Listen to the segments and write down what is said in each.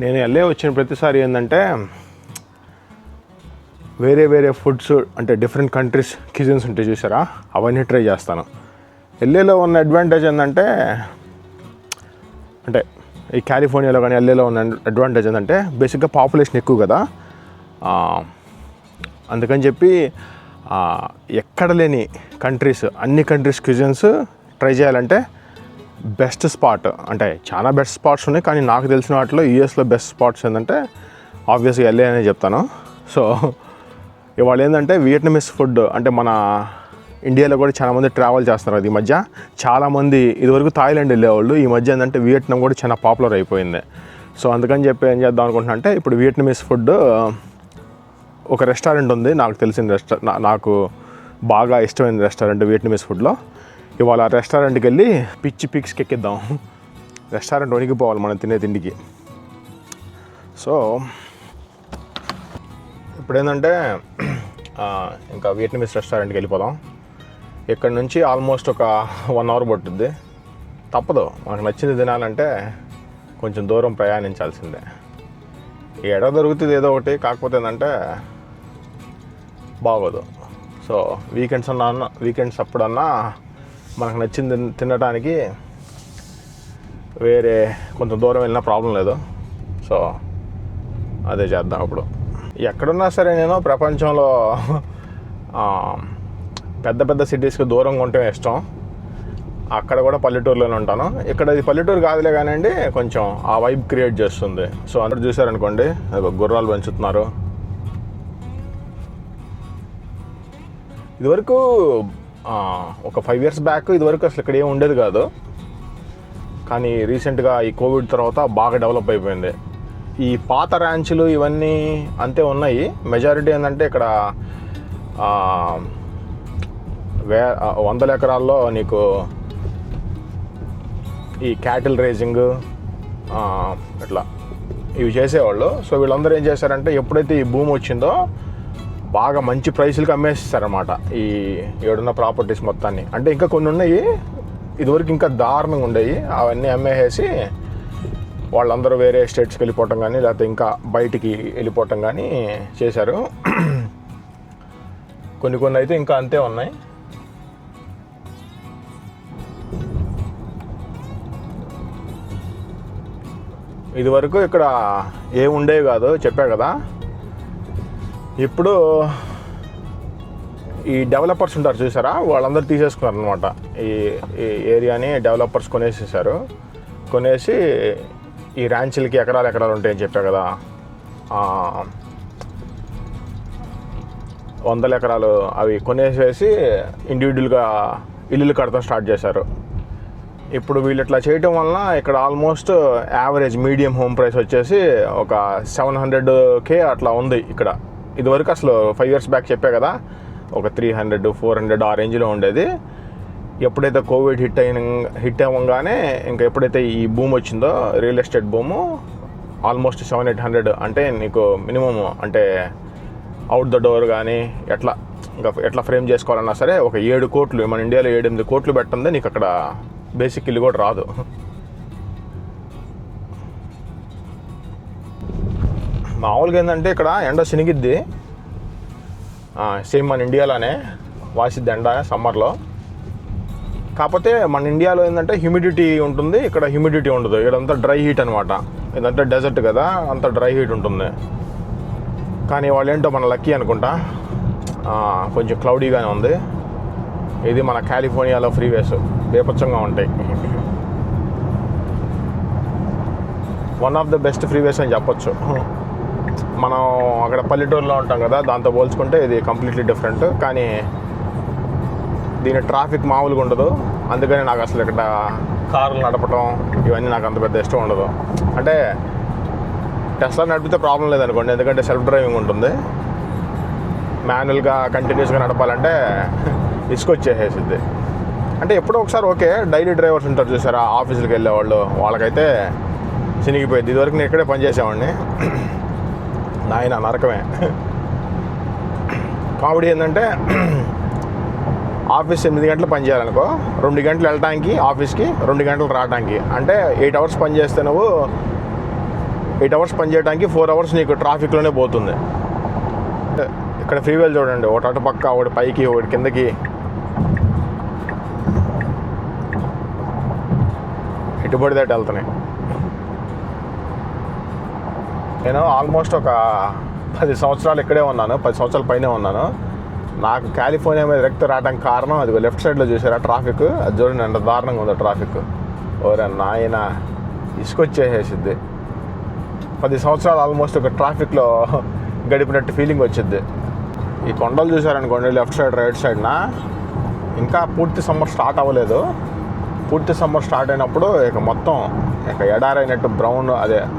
నేను ఎల్ఏ వచ్చిన ప్రతిసారి ఏంటంటే వేరే వేరే ఫుడ్స్ అంటే డిఫరెంట్ కంట్రీస్ క్యూజిన్స్ ఉంటాయి చూసారా, అవన్నీ ట్రై చేస్తాను. ఎల్ఏలో ఉన్న అడ్వాంటేజ్ ఏంటంటే అంటే ఈ కాలిఫోర్నియాలో కానీ ఎల్ఏలో ఉన్న అడ్వాంటేజ్ ఏంటంటే బేసిక్గా పాపులేషన్ ఎక్కువ కదా, అందుకని చెప్పి ఎక్కడ లేని కంట్రీస్ అన్ని కంట్రీస్ క్యూజిన్స్ ట్రై చేయాలంటే బెస్ట్ స్పాట్ అంటే చాలా బెస్ట్ స్పాట్స్ ఉన్నాయి, కానీ నాకు తెలిసిన వాటిలో యూఎస్లో బెస్ట్ స్పాట్స్ ఏంటంటే ఆబ్వియస్గా ఎల్ఏ అనే చెప్తాను. సో ఇవాళ ఏంటంటే వియట్నమీస్ ఫుడ్ అంటే మన ఇండియాలో కూడా చాలామంది ట్రావెల్ చేస్తున్నారు. అది ఈ మధ్య చాలామంది ఇదివరకు థాయిలాండ్ వెళ్ళేవాళ్ళు, ఈ మధ్య ఏంటంటే వియట్నాం కూడా చాలా పాపులర్ అయిపోయింది. సో అందుకని చెప్పి ఏం చేద్దాం అనుకుంటున్నా అంటే ఇప్పుడు వియట్నమీస్ ఫుడ్ ఒక రెస్టారెంట్ ఉంది, నాకు తెలిసిన నాకు బాగా ఇష్టమైన రెస్టారెంట్ వియట్నమీస్ ఫుడ్లో. ఇవాళ ఆ రెస్టారెంట్కి వెళ్ళి పిక్స్కి ఎక్కిద్దాం. రెస్టారెంట్ వణికిపోవాలి మనం తినే తిండికి. సో ఇప్పుడు ఏంటంటే ఇంకా వియట్నమీస్ రెస్టారెంట్కి వెళ్ళిపోదాం. ఇక్కడ నుంచి ఆల్మోస్ట్ ఒక 1 అవర్ పట్టుద్ది. తప్పదు, మనకు నచ్చింది తినాలంటే కొంచెం దూరం ప్రయాణించాల్సిందే. ఎడ దొరుకుతుంది ఏదో ఒకటి, కాకపోతే ఏంటంటే బాగోదు. సో వీకెండ్స్ అప్పుడన్నా మనకు నచ్చింది తినడానికి వేరే కొంచెం దూరం వెళ్ళినా ప్రాబ్లం లేదు. సో అదే చేద్దాం. అప్పుడు ఎక్కడున్నా సరే నేను ప్రపంచంలో పెద్ద పెద్ద సిటీస్కి దూరంగా ఉంటే ఇష్టం. అక్కడ కూడా పల్లెటూరులోనే ఉంటాను. ఇక్కడ ఇది పల్లెటూరు కాదులే కానివ్వండి, కొంచెం ఆ వైబ్ క్రియేట్ చేస్తుంది. సో అందరూ చూసారనుకోండి, గుర్రాలు పెంచుతున్నారు. ఇదివరకు ఒక 5 years బ్యాక్ ఇదివరకు అసలు ఇక్కడ ఏం ఉండేది కాదు, కానీ రీసెంట్గా ఈ కోవిడ్ తర్వాత బాగా డెవలప్ అయిపోయింది. ఈ పాత ర్యాంచ్లు ఇవన్నీ అంతే ఉన్నాయి. మెజారిటీ ఏంటంటే ఇక్కడ 100 ఎకరాల్లో నీకు ఈ క్యాటిల్ రేజింగ్ ఇట్లా ఇవి చేసేవాళ్ళు. సో వీళ్ళందరూ ఏం చేశారంటే ఎప్పుడైతే ఈ భూమి వచ్చిందో బాగా మంచి ప్రైసులకి అమ్మేస్తారన్నమాట ఈ ఏడున్న ప్రాపర్టీస్ మొత్తాన్ని. అంటే ఇంకా కొన్ని ఉన్నాయి, ఇదివరకు ఇంకా దారుణంగా ఉండేవి, అవన్నీ అమ్మేసేసి వాళ్ళందరూ వేరే స్టేట్స్కి వెళ్ళిపోవటం కానీ లేకపోతే ఇంకా బయటికి వెళ్ళిపోవటం కానీ చేశారు. కొన్ని అయితే ఇంకా అంతే ఉన్నాయి. ఇదివరకు ఇక్కడ ఏముండేవి కాదు, చెప్పా కదా. ఇప్పుడు ఈ డెవలపర్స్ ఉంటారు చూసారా, వాళ్ళందరూ తీసేసుకున్నారు అనమాట. ఈ ఏరియాని డెవలపర్స్ కొనేసేసారు. కొనేసి ఈ ర్యాంచ్లకి ఎకరాలు ఉంటాయని చెప్పా కదా, 100 ఎకరాలు అవి కొనేసేసి ఇండివిజువల్గా ఇల్లులు కడతాం స్టార్ట్ చేశారు. ఇప్పుడు వీళ్ళు ఇట్లా చేయటం వలన ఇక్కడ almost average medium home price వచ్చేసి ఒక 700K అట్లా ఉంది ఇక్కడ. ఇదివరకు అసలు 5 years బ్యాక్ చెప్పా కదా, ఒక 300, 400 ఆ రేంజ్లో ఉండేది. ఎప్పుడైతే కోవిడ్ హిట్ అవ్వగానే ఇంకా ఎప్పుడైతే ఈ భూమి వచ్చిందో రియల్ ఎస్టేట్ భూము ఆల్మోస్ట్ 700-800 అంటే నీకు మినిమం అంటే అవుట్ ద డోర్ కానీ ఎట్లా ఫ్రేమ్ చేసుకోవాలన్నా సరే ఒక 7 కోట్లు, మన ఇండియాలో 7-8 కోట్లు పెట్టందే నీకు అక్కడ బేసిక్ ఇల్లు కూడా రాదు. మామూలుగా ఏంటంటే ఇక్కడ ఎండ శనిగిద్ది, సేమ్ మన ఇండియాలోనే వాసిద్ది ఎండ సమ్మర్లో. కాకపోతే మన ఇండియాలో ఏంటంటే హ్యూమిడిటీ ఉంటుంది, ఇక్కడ హ్యూమిడిటీ ఉండదు. ఇక్కడంతా డ్రై హీట్ అనమాట. ఇదంతా డెజర్ట్ కదా, అంత డ్రై హీట్ ఉంటుంది. కానీ వాళ్ళు ఏంటో మన లక్కీ అనుకుంటా, కొంచెం క్లౌడీగానే ఉంది. ఇది మన కాలిఫోర్నియాలో ఫ్రీవేస్ బేపచ్చంగా ఉంటాయి. వన్ ఆఫ్ ద బెస్ట్ ఫ్రీవేస్ అని చెప్పొచ్చు. మనం అక్కడ పల్లెటూరులో ఉంటాం కదా, దాంతో పోల్చుకుంటే ఇది కంప్లీట్లీ డిఫరెంట్. కానీ దీని ట్రాఫిక్ మామూలుగా ఉండదు. అందుకని నాకు అసలు ఇక్కడ కార్లు నడపడం ఇవన్నీ నాకు అంత పెద్ద ఇష్టం ఉండదు. అంటే టెస్లా నడిపితే ప్రాబ్లం లేదనుకోండి, ఎందుకంటే సెల్ఫ్ డ్రైవింగ్ ఉంటుంది. మాన్యువల్గా కంటిన్యూస్గా నడపాలంటే ఇసుకొచ్చేసేసిద్ది. అంటే ఎప్పుడో ఒకసారి ఓకే, డైలీ డ్రైవర్స్ ఉంటారు చూసారా, ఆఫీసులకు వెళ్ళేవాళ్ళు, వాళ్ళకైతే చినిగిపోయింది. ఇదివరకు నేను ఇక్కడే పనిచేసేవాడిని, నాయన నరకమే. కామెడీ ఏంటంటే ఆఫీస్ 8 గంటలు పని చేయాలనుకో, 2 గంటలు వెళ్ళటానికి ఆఫీస్కి, 2 గంటలు రావడానికి, అంటే 8 hours పని చేస్తే నువ్వు 8 అవర్స్ పని చేయడానికి 4 అవర్స్ నీకు ట్రాఫిక్లోనే పోతుంది. ఇక్కడ ఫ్రీవేలు చూడండి, ఒకటి అటు పక్క, ఒకటి పైకి, ఒకటి కిందకి. ఎటుబడి దాటి వెళ్తున్నాయి. నేను ఆల్మోస్ట్ ఒక 10 సంవత్సరాలు ఇక్కడే ఉన్నాను, 10 సంవత్సరాల పైనే ఉన్నాను. నాకు కాలిఫోర్నియా మీద రెక్ట్ రావడానికి కారణం అది. లెఫ్ట్ సైడ్లో చూసారా ట్రాఫిక్, అది చూడండి ఎంత దారుణంగా ఉందో ట్రాఫిక్. ఓరే నాయన, ఇసుకొచ్చేసేసిద్ది. 10 సంవత్సరాలు ఆల్మోస్ట్ ఒక ట్రాఫిక్లో గడిపినట్టు ఫీలింగ్ వచ్చింది. ఈ కొండలు చూసారనుకోండి, లెఫ్ట్ సైడ్ రైట్ సైడ్న, ఇంకా పూర్తి సమ్మర్ స్టార్ట్ అవ్వలేదు. పూర్తి సమ్మర్ స్టార్ట్ అయినప్పుడు ఇక మొత్తం ఇక ఎడారైనట్టు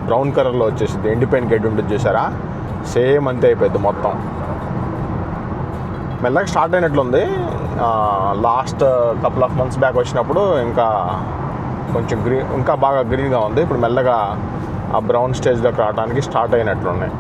బ్రౌన్ కలర్లో వచ్చేసింది. ఎండిపోయిన గడ్డి ఉంటుంది చూసారా, సేమ్ అంతే అయిపోయింది మొత్తం. మెల్లగా స్టార్ట్ అయినట్లుంది. Last couple of months back వచ్చినప్పుడు ఇంకా కొంచెం ఇంకా బాగా గ్రీన్గా ఉంది. ఇప్పుడు మెల్లగా ఆ బ్రౌన్ స్టేజ్లోకి రావడానికి స్టార్ట్ అయినట్లున్నాయి.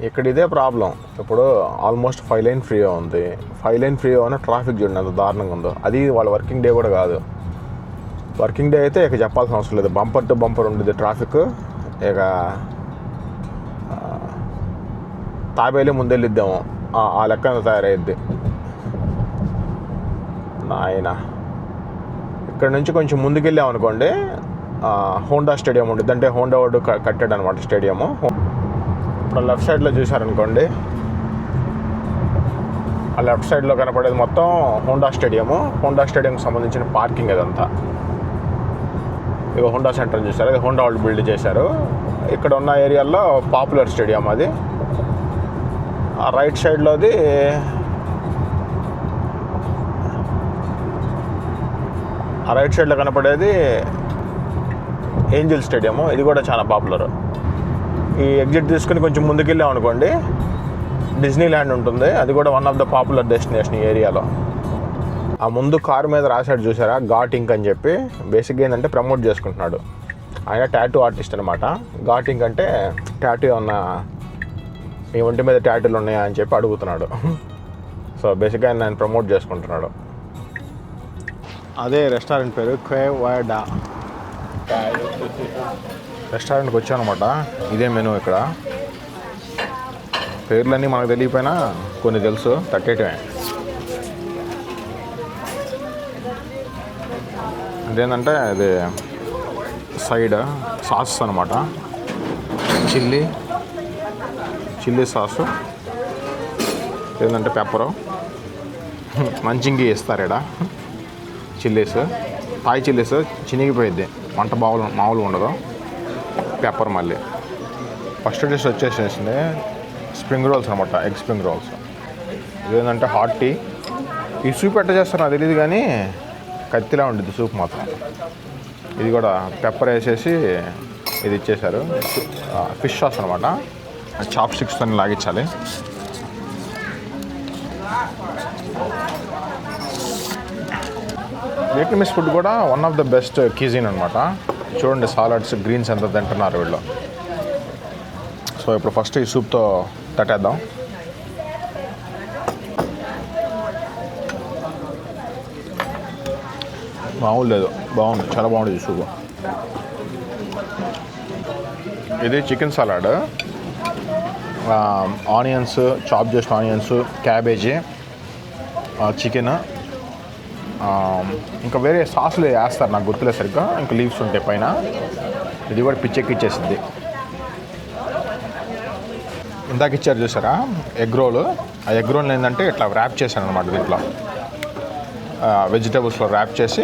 ఇక్కడ ఇదే ప్రాబ్లం. ఇప్పుడు ఆల్మోస్ట్ 5 లైన్ ఫ్రీగా ఉంది. 5 లైన్ ఫ్రీగా ఉన్న ట్రాఫిక్ చూడండి ఎంత దారుణంగా ఉందో. అది వాళ్ళ వర్కింగ్ డే కూడా కాదు. వర్కింగ్ డే అయితే ఇక చెప్పాల్సిన అవసరం లేదు, బంపర్ టు బంపర్ ఉండేది ట్రాఫిక్. ఇక తాబేలే ముందెళ్ళిద్దాము ఆ లెక్కన తయారయ్యిద్ది. నాయన ఇక్కడ నుంచి కొంచెం ముందుకెళ్ళాం అనుకోండి, హోండా స్టేడియం ఉంటుంది. అంటే హోండా వాడు కట్టాడు అనమాట స్టేడియము. ఇప్పుడు లెఫ్ట్ సైడ్లో చూసారనుకోండి, ఆ లెఫ్ట్ సైడ్లో కనపడేది మొత్తం హోండా స్టేడియము. హోండా స్టేడియంకి సంబంధించిన పార్కింగ్ అదంతా. ఇక హోండా సెంటర్ చూసారు, అది హోండా వాళ్ళు బిల్డ్ చేశారు. ఇక్కడ ఉన్న ఏరియాలో పాపులర్ స్టేడియం అది. ఆ రైట్ సైడ్లోది ఆ రైట్ సైడ్లో కనపడేది ఏంజల్ స్టేడియము. ఇది కూడా చాలా పాపులర్. ఈ ఎగ్జిట్ తీసుకుని కొంచెం ముందుకెళ్ళాం అనుకోండి, డిజ్నీ ల్యాండ్ ఉంటుంది. అది కూడా one of the popular destination ఈ ఏరియాలో. ఆ ముందు కారు మీద రాశాడు చూసారా, ఘాట్ ఇంక్ అని చెప్పి. బేసిక్గా ఏంటంటే ప్రమోట్ చేసుకుంటున్నాడు. ఆయన టాటూ ఆర్టిస్ట్ అనమాట. ఘాట్ ఇంక్ అంటే టాటూ ఉన్న, మీ ఒంటి మీద టాటూలు ఉన్నాయా అని చెప్పి అడుగుతున్నాడు. సో బేసిక్గా ఆయన ప్రమోట్ చేసుకుంటున్నాడు. అదే రెస్టారెంట్ పేరు క్వేవాడా. రెస్టారెంట్కి వచ్చాను అనమాట. ఇదే మెనూ. ఇక్కడ పేర్లన్నీ మనకు తెలియపోయినా కొన్ని తెలుసు, తట్టేయటమే. అదేంటంటే ఇది సైడ్ సాస్ అనమాట. చిల్లీ సాసు, ఏంటంటే పెప్పరు, మంచింగి ఇస్తారు ఇక్కడ. చిల్లీస్, థాయ్ చిల్లీస్ చినిగిపోయిద్ది, వంట మామూలుగా ఉండదు. పెప్పర్ మళ్ళీ. ఫస్ట్ డిష్ వచ్చేసేసింది స్ప్రింగ్ రోల్స్ అనమాట, ఎగ్ స్ప్రింగ్ రోల్స్. ఇదేంటంటే హాట్ టీ. ఈ సూప్ ఎట్ట చేస్తారు నాకు తెలియదు, కానీ కత్తిలా ఉంటుంది సూప్ మాత్రం. ఇది కూడా పెప్పర్ వేసేసి ఇది ఇచ్చేసారు. ఫిష్ సాస్ అనమాట. చాప్ స్టిక్స్తో లాగించాలి. వియట్నామీస్ ఫుడ్ కూడా one of the best cuisine అనమాట. చూడండి సాలడ్స్, గ్రీన్స్ ఎంత తింటున్నారు వీళ్ళు. సో ఇప్పుడు ఫస్ట్ ఈ సూప్తో తట్టేద్దాం. మామూలు లేదు, బాగుంది, చాలా బాగుంది సూప్. ఇది చికెన్ సలాడ్. ఆనియన్స్, చాప్ చేసిన ఆనియన్స్, క్యాబేజీ, చికెన్, ఇంకా వేరే సాసులు వేస్తారు నాకు గుర్తులేదు సరిగ్గా. ఇంకా లీవ్స్ ఉంటాయి పైన. ఇది కూడా పిచ్చెక్కిచ్చేసింది. ఇందాక ఇచ్చారు చూసారా ఎగ్ రోల్. ఆ ఎగ్ రోల్ ఏంటంటే ఇట్లా ర్యాప్ చేశాను అనమాట. దీంట్లో వెజిటేబుల్స్లో ర్యాప్ చేసి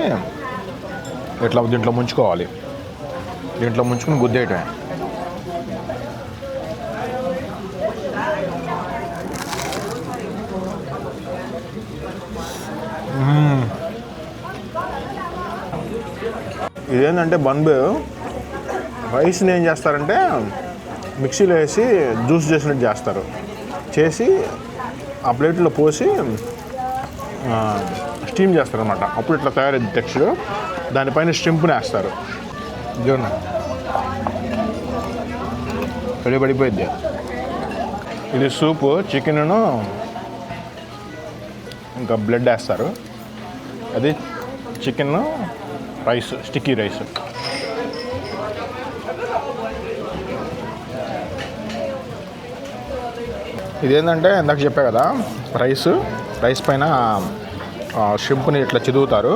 ఇట్లా దీంట్లో ముంచుకోవాలి. దీంట్లో ముంచుకుని గుద్దేయటమే. ఇదేంటంటే బన్బే రైస్ని ఏం చేస్తారంటే మిక్సీలో వేసి జ్యూస్ చేసినట్టు చేస్తారు. చేసి ఆ ప్లేట్లో పోసి స్టీమ్ చేస్తారనమాట. అప్పుడు ఇట్లా తయారైంది టెక్స్చర్. దానిపైన స్ట్రింప్ని వేస్తారు. చూడండి పడిపోయిద్ది. ఇది సూపు, చికెన్ను ఇంకా బ్లడ్ వేస్తారు. అది చికెన్ రైస్, స్టిక్కీ రైస్. ఇదేంటంటే ఇందాక చెప్పా కదా, రైస్ పైన షింపుని ఇట్లా చిదుగుతారు.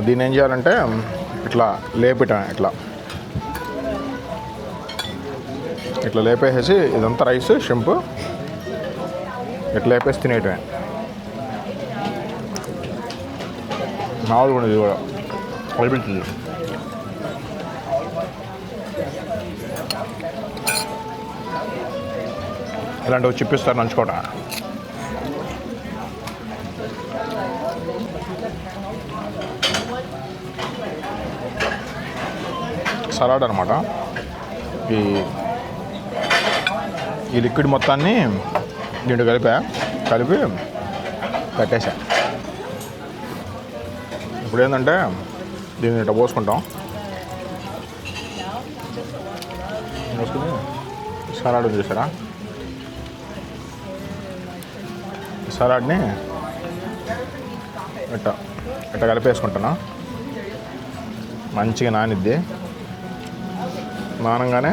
దీన్ని ఏం చేయాలంటే ఇట్లా లేపటం, ఇట్లా లేపేసేసి ఇదంతా రైస్ షింపు ఇట్లా లేపేసి తినేయటమే. మామూలుగా ఉండేది కూడా అయిపోతుంది. ఇలాంటివి చిప్పిస్తారు నంచుకోవటం. సలాడ్ అనమాట. ఈ లిక్విడ్ మొత్తాన్ని దీంట్లో కలిపి పెట్టేసా. ఇప్పుడు ఏంటంటే దీన్ని ఇట్లా పోసుకుంటాం. పోసుకుని సలాడ్ చూసారా, సలాడ్ని ఇట్లా కలిపేసుకుంటున్నా. మంచిగా నానిద్ది. నానంగానే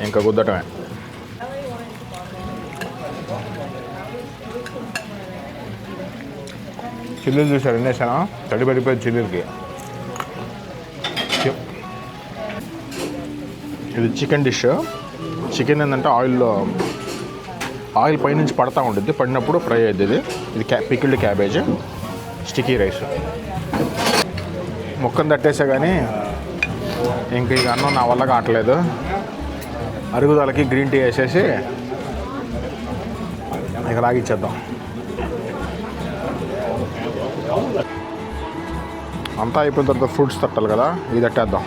ఇంకా గుద్దటమే. చిల్లీలు చూసారు ఎన్ని వేసాను, తడిపడిపోయి చిల్లీలకి. ఇది చికెన్ డిష్. చికెన్ ఏంటంటే ఆయిల్ పైనుంచి పడతా ఉంటుంది, పడినప్పుడు ఫ్రై అవుతుంది. ఇది పికిల్డ్ క్యాబేజ్, స్టిక్కీ రైస్. ముక్కను తట్టేసా కానీ ఇంక ఇక అన్నం నా వల్ల కావట్లేదు. అరుగుదలకి గ్రీన్ టీ వేసేసి ఇక లాగిచ్చేద్దాం. అంతా అయిపోయిన తర్వాత ఫ్రూట్స్ తట్టాలి కదా, ఇది తట్టేద్దాం.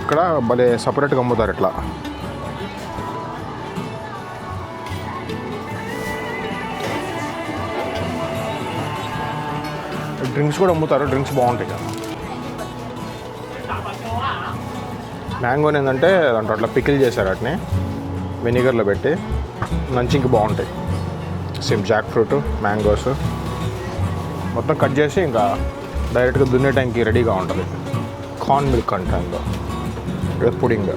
ఇక్కడ భలే సపరేట్గా అమ్ముతారు ఇట్లా. డ్రింక్స్ కూడా అమ్ముతారు, డ్రింక్స్ బాగుంటాయి కదా. మ్యాంగోని ఏంటంటే దాంట్లో అట్లా పికిల్ చేశారు, వాటిని వెనిగర్లో పెట్టి నంచింకి బాగుంటాయి. సేమ్ జాక్ ఫ్రూట్, మ్యాంగోస్ మొత్తం కట్ చేసి ఇంకా డైరెక్ట్గా దున్నే టైంకి రెడీగా ఉంటుంది. కార్న్ మిల్క్ అంటే అందులో పుడింగ్.